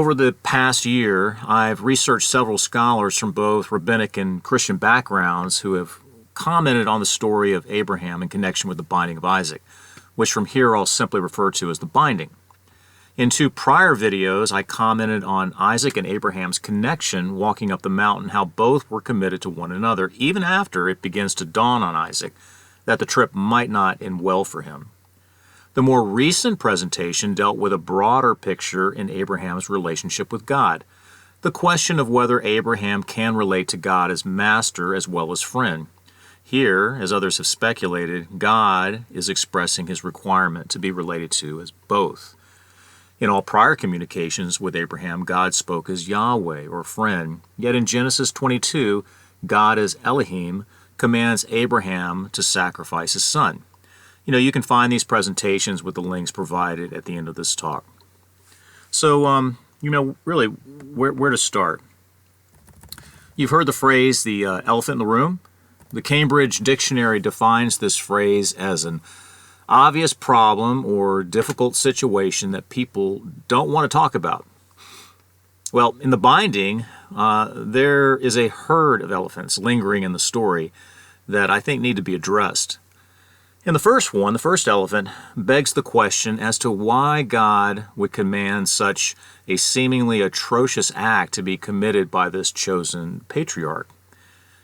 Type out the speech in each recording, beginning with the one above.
over the past year, I've researched several scholars from both rabbinic and Christian backgrounds who have commented on the story of Abraham in connection with the binding of Isaac, which from here I'll simply refer to as the binding. In 2 prior videos, I commented on Isaac and Abraham's connection walking up the mountain, how both were committed to one another, even after it begins to dawn on Isaac that the trip might not end well for him. The more recent presentation dealt with a broader picture in Abraham's relationship with God, the question of whether Abraham can relate to God as master as well as friend. Here, as others have speculated, God is expressing his requirement to be related to as both. In all prior communications with Abraham, God spoke as Yahweh, or friend, yet in Genesis 22, God as Elohim commands Abraham to sacrifice his son. You can find these presentations with the links provided at the end of this talk. So, really, where to start? You've heard the phrase, the elephant in the room. The Cambridge Dictionary defines this phrase as an obvious problem or difficult situation that people don't want to talk about. Well, in the binding, there is a herd of elephants lingering in the story that I think need to be addressed. In the first one, the first elephant begs the question as to why God would command such a seemingly atrocious act to be committed by this chosen patriarch.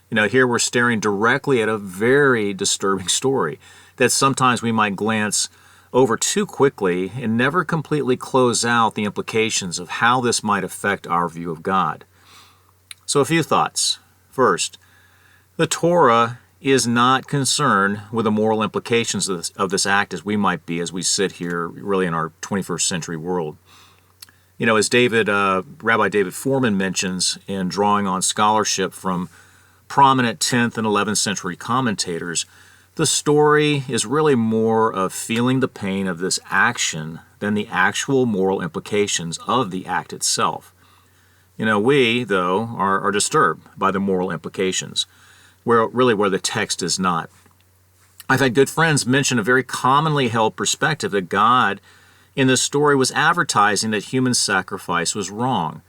Here we're staring directly at a very disturbing story that sometimes we might glance over too quickly and never completely close out the implications of how this might affect our view of God. So a few thoughts. First, the Torah is not concerned with the moral implications of this act as we might be as we sit here really in our 21st century world. As Rabbi David Foreman mentions in drawing on scholarship from prominent 10th and 11th century commentators, the story is really more of feeling the pain of this action than the actual moral implications of the act itself. We, though, are disturbed by the moral implications, where the text is not. I've had good friends mention a very commonly held perspective that God in this story was advertising that human sacrifice was wrong.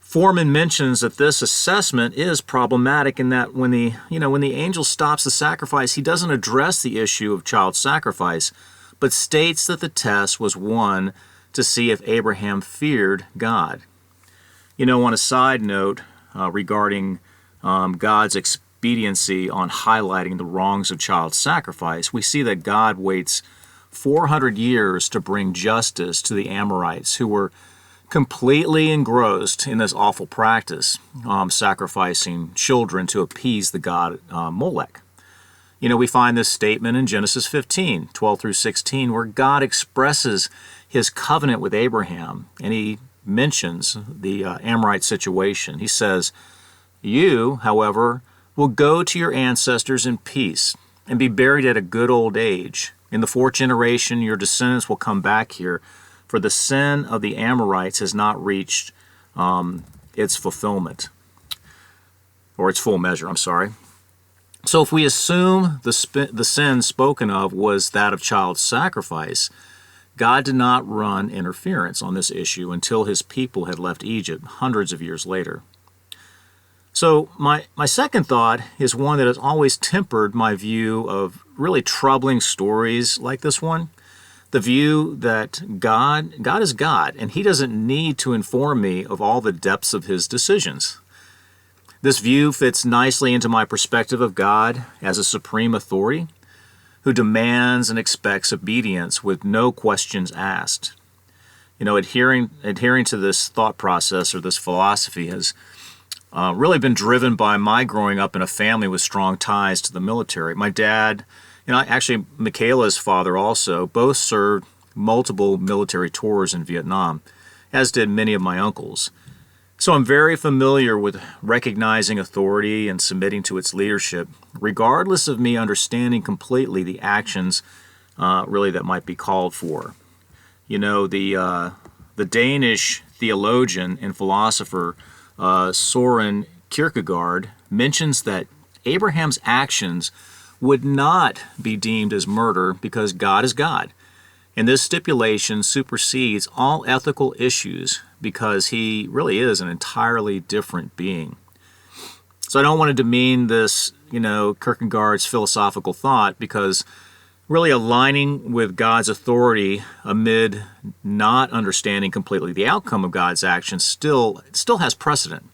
Foreman mentions that this assessment is problematic in that when the angel stops the sacrifice, he doesn't address the issue of child sacrifice, but states that the test was one to see if Abraham feared God. On a side note regarding God's expediency on highlighting the wrongs of child sacrifice, we see that God waits 400 years to bring justice to the Amorites who were completely engrossed in this awful practice, sacrificing children to appease the god Molech. We find this statement in Genesis 15, 12 through 16, where God expresses his covenant with Abraham, and he mentions the Amorite situation. He says, "You, however, will go to your ancestors in peace and be buried at a good old age. In the 4th generation, your descendants will come back here, for the sin of the Amorites has not reached its fulfillment," or its full measure, So if we assume the sin spoken of was that of child sacrifice, God did not run interference on this issue until his people had left Egypt hundreds of years later. So my second thought is one that has always tempered my view of really troubling stories like this one. The view that God is God, and he doesn't need to inform me of all the depths of his decisions. This view fits nicely into my perspective of God as a supreme authority who demands and expects obedience with no questions asked. Adhering to this thought process or this philosophy has really been driven by my growing up in a family with strong ties to the military. My dad, actually Michaela's father also, both served multiple military tours in Vietnam, as did many of my uncles. So I'm very familiar with recognizing authority and submitting to its leadership, regardless of me understanding completely the actions really that might be called for. The Danish theologian and philosopher Søren Kierkegaard mentions that Abraham's actions would not be deemed as murder because God is God, And this stipulation supersedes all ethical issues because he really is an entirely different being. So I don't want to demean this, Kierkegaard's philosophical thought, because really aligning with God's authority amid not understanding completely the outcome of God's actions still has precedent.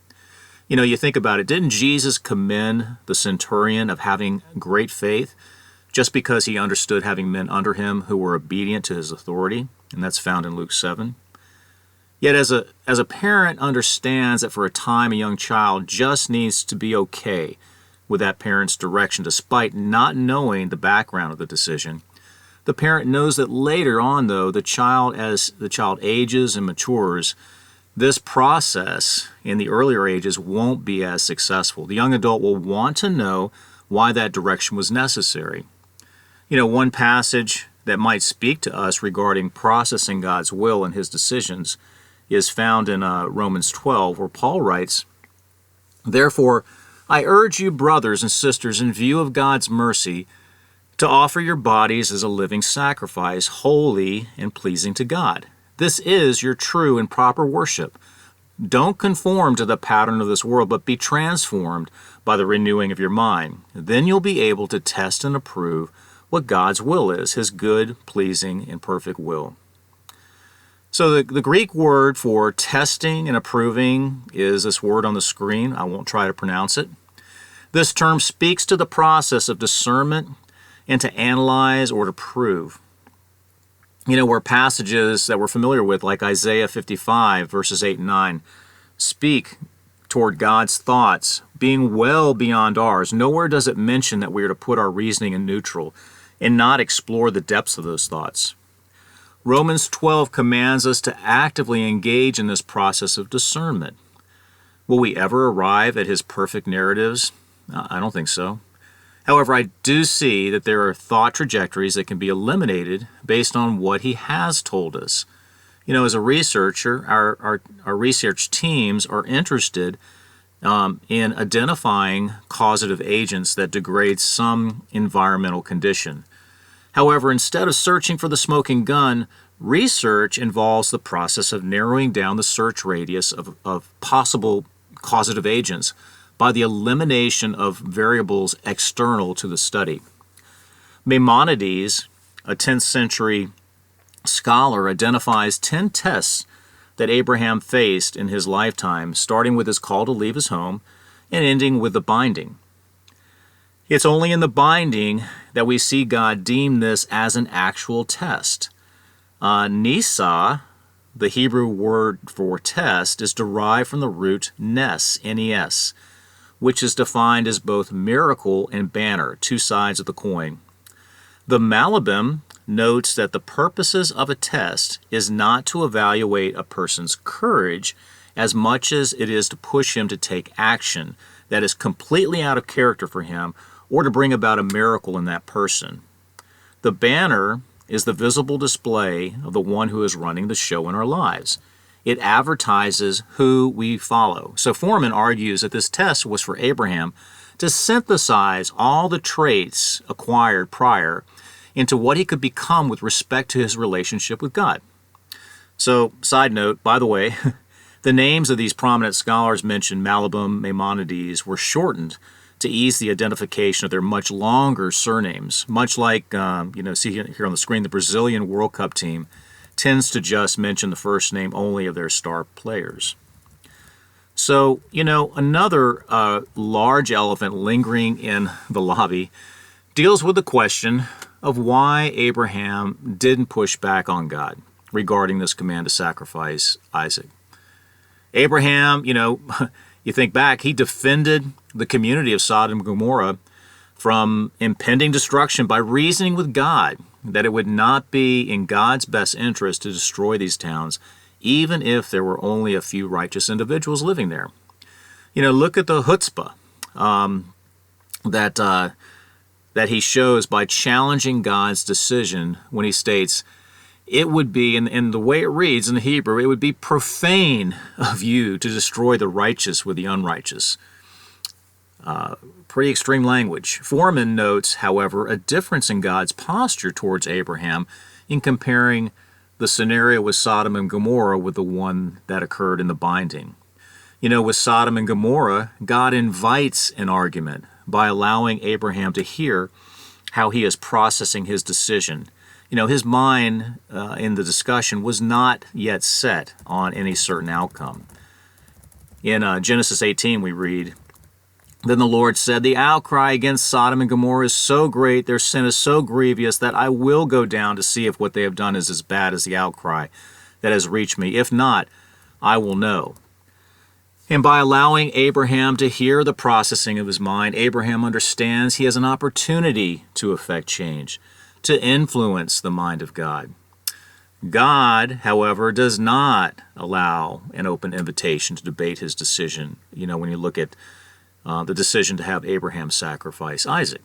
You think about it, didn't Jesus commend the centurion of having great faith just because he understood having men under him who were obedient to his authority? And that's found in Luke 7. Yet as a parent understands that for a time a young child just needs to be okay with that parent's direction despite not knowing the background of the decision, the parent knows that later on, though, as the child ages and matures, this process in the earlier ages won't be as successful. The young adult will want to know why that direction was necessary. One passage that might speak to us regarding processing God's will and his decisions is found in Romans 12, where Paul writes, "Therefore, I urge you, brothers and sisters, in view of God's mercy, to offer your bodies as a living sacrifice, holy and pleasing to God. This is your true and proper worship. Don't conform to the pattern of this world, but be transformed by the renewing of your mind. Then you'll be able to test and approve what God's will is, his good, pleasing, and perfect will." So the Greek word for testing and approving is this word on the screen. I won't try to pronounce it. This term speaks to the process of discernment and to analyze or to prove. Where passages that we're familiar with, like Isaiah 55, verses 8 and 9, speak toward God's thoughts being well beyond ours. Nowhere does it mention that we are to put our reasoning in neutral and not explore the depths of those thoughts. Romans 12 commands us to actively engage in this process of discernment. Will we ever arrive at his perfect narratives? I don't think so. However, I do see that there are thought trajectories that can be eliminated based on what he has told us. As a researcher, our research teams are interested in identifying causative agents that degrade some environmental condition. However, instead of searching for the smoking gun, research involves the process of narrowing down the search radius of possible causative agents by the elimination of variables external to the study. Maimonides, a 10th century scholar, identifies 10 tests that Abraham faced in his lifetime, starting with his call to leave his home and ending with the binding. It's only in the binding that we see God deem this as an actual test. Nisa, the Hebrew word for test, is derived from the root nes, N-E-S, which is defined as both miracle and banner, two sides of the coin. The Malabim notes that the purposes of a test is not to evaluate a person's courage as much as it is to push him to take action that is completely out of character for him or to bring about a miracle in that person. The banner is the visible display of the one who is running the show in our lives. It advertises who we follow. So Foreman argues that this test was for Abraham to synthesize all the traits acquired prior into what he could become with respect to his relationship with God. So, side note, by the way, the names of these prominent scholars mentioned, Malabim, Maimonides, were shortened to ease the identification of their much longer surnames, much like, see here on the screen, the Brazilian World Cup team tends to just mention the first name only of their star players. So, another large elephant lingering in the lobby deals with the question of why Abraham didn't push back on God regarding this command to sacrifice Isaac. Abraham, you think back, he defended the community of Sodom and Gomorrah from impending destruction by reasoning with God that it would not be in God's best interest to destroy these towns, even if there were only a few righteous individuals living there. Look at the chutzpah that he shows by challenging God's decision when he states, it would be, in the way it reads in the Hebrew, it would be profane of you to destroy the righteous with the unrighteous. Pretty extreme language. Foreman notes, however, a difference in God's posture towards Abraham in comparing the scenario with Sodom and Gomorrah with the one that occurred in the binding. With Sodom and Gomorrah, God invites an argument by allowing Abraham to hear how he is processing his decision. His mind in the discussion was not yet set on any certain outcome. In Genesis 18, we read, "Then the Lord said, the outcry against Sodom and Gomorrah is so great, their sin is so grievous, that I will go down to see if what they have done is as bad as the outcry that has reached me. If not, I will know." And by allowing Abraham to hear the processing of his mind, Abraham understands he has an opportunity to effect change, to influence the mind of God. God, however, does not allow an open invitation to debate his decision, when you look at the decision to have Abraham sacrifice Isaac.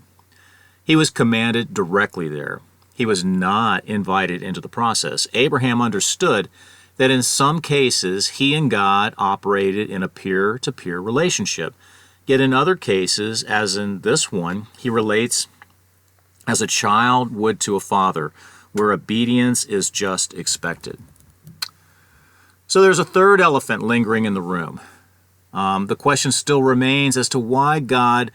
He was commanded directly there. He was not invited into the process. Abraham understood that in some cases he and God operated in a peer-to-peer relationship. Yet in other cases, as in this one, he relates as a child would to a father, where obedience is just expected. So there's a third elephant lingering in the room. The question still remains as to why God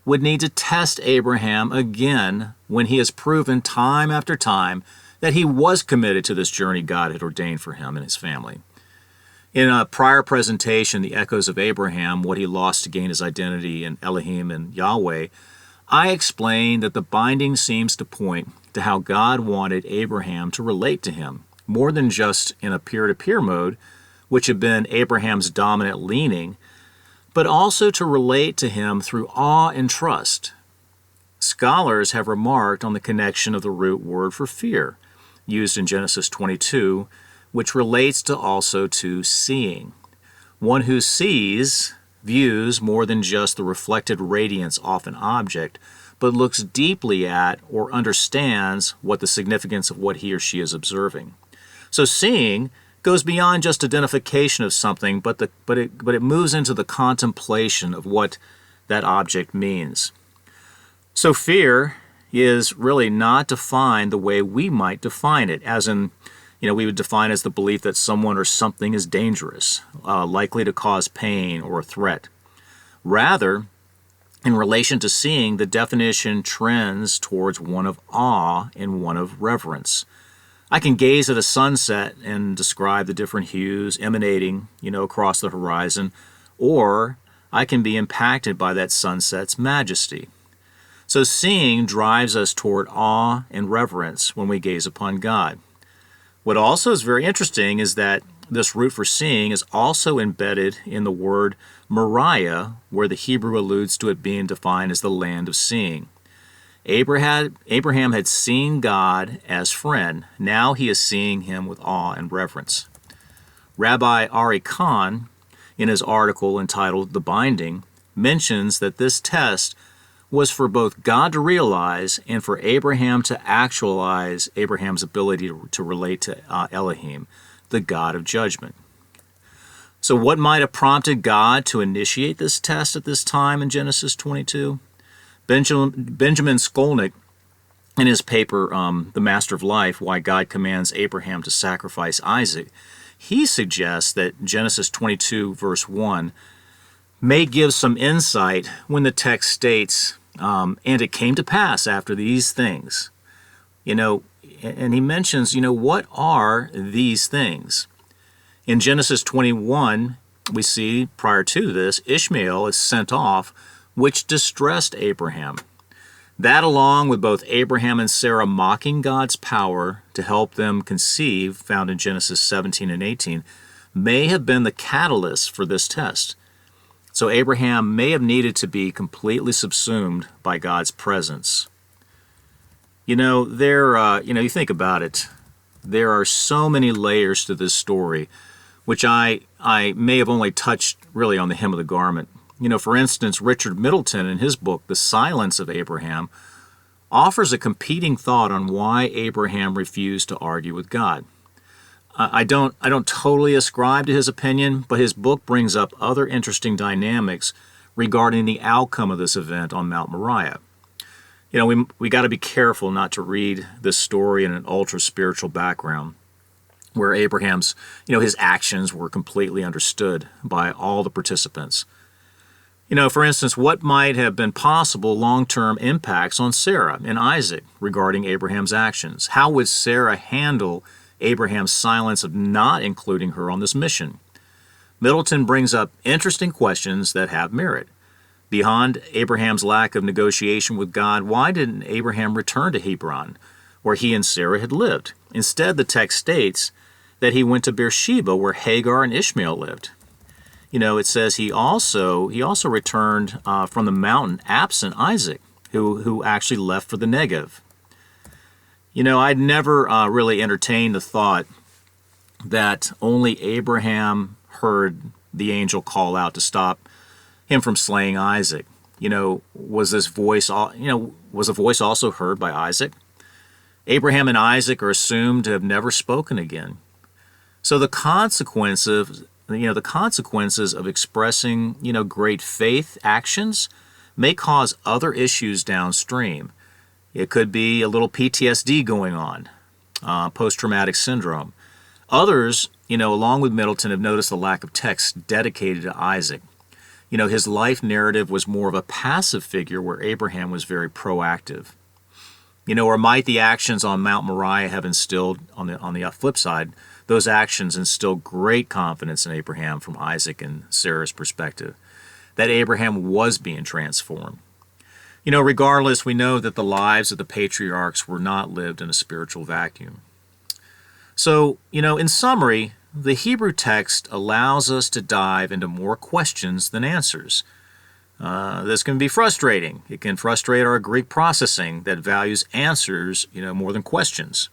would need to test Abraham again when he has proven time after time that he was committed to this journey God had ordained for him and his family. In a prior presentation, The Echoes of Abraham, What He Lost to Gain His Identity in Elohim and Yahweh, I explained that the binding seems to point to how God wanted Abraham to relate to him, more than just in a peer-to-peer mode, which had been Abraham's dominant leaning, but also to relate to him through awe and trust. Scholars have remarked on the connection of the root word for fear, used in Genesis 22, which relates also to seeing. One who sees views more than just the reflected radiance off an object, but looks deeply at or understands what the significance of what he or she is observing. So seeing goes beyond just identification of something, but it moves into the contemplation of what that object means. So fear is really not defined the way we might define it, as in, we would define as the belief that someone or something is dangerous, likely to cause pain or a threat. Rather, in relation to seeing, the definition trends towards one of awe and one of reverence. I can gaze at a sunset and describe the different hues emanating, across the horizon, or I can be impacted by that sunset's majesty. So seeing drives us toward awe and reverence when we gaze upon God. What also is very interesting is that this root for seeing is also embedded in the word Moriah, where the Hebrew alludes to it being defined as the land of seeing. Abraham had seen God as friend. Now he is seeing him with awe and reverence. Rabbi Ari Khan, in his article entitled The Binding, mentions that this test was for both God to realize and for Abraham to actualize Abraham's ability to relate to Elohim, the God of judgment. So what might have prompted God to initiate this test at this time in Genesis 22? Benjamin Skolnick, in his paper, The Master of Life, Why God Commands Abraham to Sacrifice Isaac, he suggests that Genesis 22, verse 1, may give some insight when the text states, and it came to pass after these things. And he mentions, what are these things? In Genesis 21, we see, prior to this, Ishmael is sent off, which distressed Abraham. That, along with both Abraham and Sarah mocking God's power to help them conceive, found in Genesis 17 and 18, may have been the catalyst for this test. So Abraham may have needed to be completely subsumed by God's presence. You think about it, there are so many layers to this story, which I may have only touched really on the hem of the garment. For instance, Richard Middleton, in his book, The Silence of Abraham, offers a competing thought on why Abraham refused to argue with God. I don't totally ascribe to his opinion, but his book brings up other interesting dynamics regarding the outcome of this event on Mount Moriah. We got to be careful not to read this story in an ultra spiritual background where Abraham's, his actions were completely understood by all the participants. For instance, what might have been possible long-term impacts on Sarah and Isaac regarding Abraham's actions? How would Sarah handle Abraham's silence of not including her on this mission? Middleton brings up interesting questions that have merit. Beyond Abraham's lack of negotiation with God, why didn't Abraham return to Hebron, where he and Sarah had lived? Instead, the text states that he went to Beersheba, where Hagar and Ishmael lived. It says he also returned from the mountain absent Isaac, who actually left for the Negev. I'd never really entertained the thought that only Abraham heard the angel call out to stop him from slaying Isaac. Was the voice also heard by Isaac? Abraham and Isaac are assumed to have never spoken again. So the consequences of expressing, great faith actions may cause other issues downstream. It could be a little PTSD going on, post-traumatic syndrome. Others, along with Middleton, have noticed the lack of text dedicated to Isaac. His life narrative was more of a passive figure where Abraham was very proactive. Or might the actions on Mount Moriah have instilled, on the flip side, those actions instill great confidence in Abraham from Isaac and Sarah's perspective, that Abraham was being transformed. Regardless, we know that the lives of the patriarchs were not lived in a spiritual vacuum. So, in summary, the Hebrew text allows us to dive into more questions than answers. This can be frustrating. It can frustrate our Greek processing that values answers, more than questions.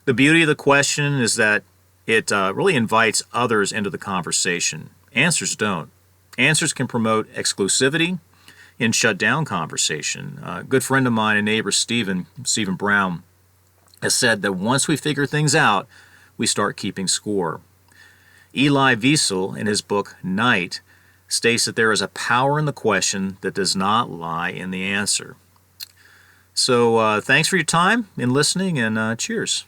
The beauty of the question is that it really invites others into the conversation. Answers don't. Answers can promote exclusivity and shut down conversation. A good friend of mine, a neighbor, Stephen Brown, has said that once we figure things out, we start keeping score. Eli Wiesel, in his book Night, states that there is a power in the question that does not lie in the answer. So thanks for your time in listening, and cheers.